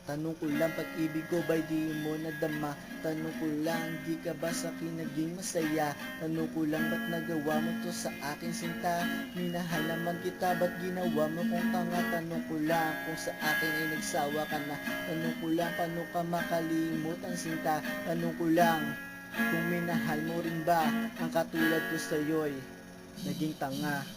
Tanong ko lang, pag-ibig ko ba'y di mo nadama? Tanong ko lang, di ka ba sa akin naging masaya? Tanong ko lang, ba't nagawa mo to sa akin sinta? Minahal naman kita, ba't ginawa mo kong tanga? Tanong ko lang, kung sa akin ay nagsawa ka na. Tanong ko lang, paano ka makalimutan sinta? Tanong ko lang, kung minahal mo rin ba ang katulad ko sa'yo'y naging tanga?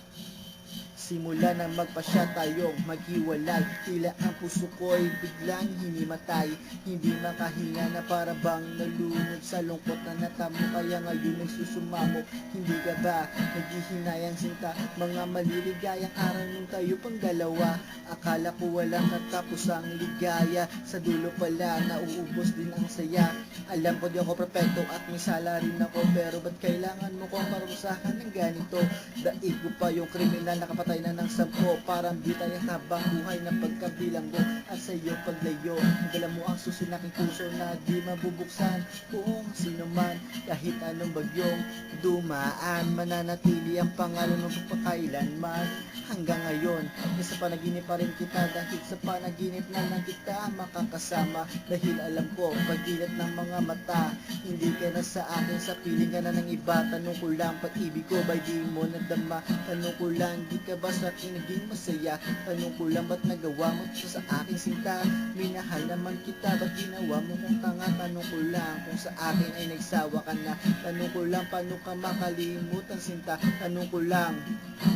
Simula na magpasya tayong maghiwalay, tila ang puso ko'y biglang hinimatay. Hindi makahinga na para bang nalunod sa lungkot na natamo, kaya ngayon nagsusumamo. Hindi ka ba naghihinayang sinta? Mga maliligayang araw nung tayo pang dalawa, akala ko walang katapusang ligaya. Sa dulo pala nauubos din ang saya. Alam ko di ako perfecto at may sala rin ako, pero ba't kailangan mo kong parusahan ng ganito? Daig ko pa yung kriminal na kapatay na ng 10, parang bitay ang habang buhay na pagkabilang mo. At sa iyong paglayo, dala mo ang susi ng aking puso na di mabubuksan. Kung sino man, kahit anong bagyong dumaan, mananatili ang pangalan ng pagpakailanman. Hanggang ngayon, sa panaginip pa rin kita, dahil sa panaginip na lang kita makakasama. Dahil alam ko, pagdilat ng mga mata, hindi ka na sa akin, sa piling ka na ng iba. Tanong ko lang, pag-ibig ko ba'y di mo nadama? Tanong ko lang, di ka ba sa akin naging masaya? Tanong ko lang, ba't nagawa mo ito sa aking sinta? Minahal naman kita, ba't ginawa mo kong tanga? Tanong ko lang, kung sa akin ay nagsawa ka na. Tanong ko lang, paano ka makalimutan sinta? Tanong ko lang,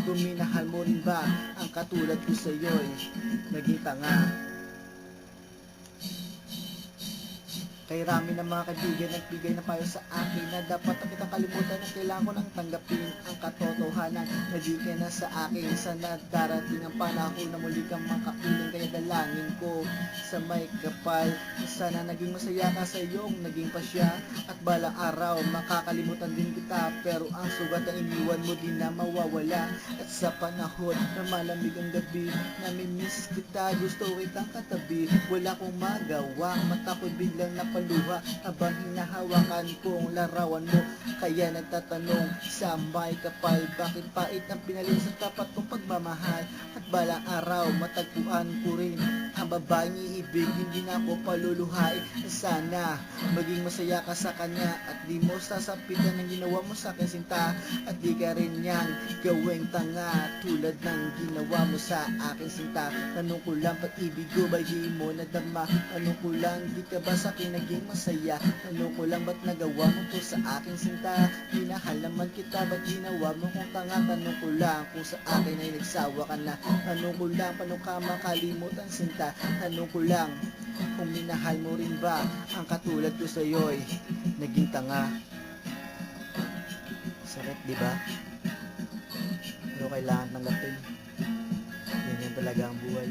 kung minahal mo rin ba ang katulad ko sa'yo'y naging tanga? Kay rami ng mga kaibigan nagbigay na payo sa akin na dapat na kitang kalimutan at kailangan ko nang tanggapin ang katotohanan na di ka na sa akin. Sana darating ang panahon na muli kang makapiling, kaya dalangin ko sa may kapal. Sana naging masaya ka sa iyong naging pasya, at balang araw makakalimutan din kita, pero ang sugat na iniwan mo din na mawawala. At sa panahon na malamig ang gabi, namimiss kita, gusto kitang katabi. Wala kong magawa, mata ko'y biglang napaluha habang hinahawakan kong larawan mo. Kaya nagtatanong sa may kapal, bakit pait ang pinalit sa tapat kong pagmamahal? At balang araw matagpuan ko rin ang babaeng iibig, hindi na ako paluluhay. Sana maging masaya ka sa kanya at di mo sasapitan ng ginawa mo sa akin sinta. At di ka rin niyang gawing tanga tulad ng ginawa mo sa akin sinta. Tanong ko lang, pag-ibig ko ba'y di mo nadama? Tanong ko lang, di ka ba sa akin naging masaya? Tanong ko lang, ba't nagawa mo to sa aking sinta? Minahal naman kita, ba't ginawa mo kong tanga? Tanong ko lang, kung sa akin ay nagsawa ka na. Tanong ko lang, paano ka makalimutan sinta? Tanong ko lang, kung minahal mo rin ba ang katulad ko sa'yo'y naging tanga? Sakit, di ba? Pero kailangan tanggapin. Ganyan talaga ang buhay.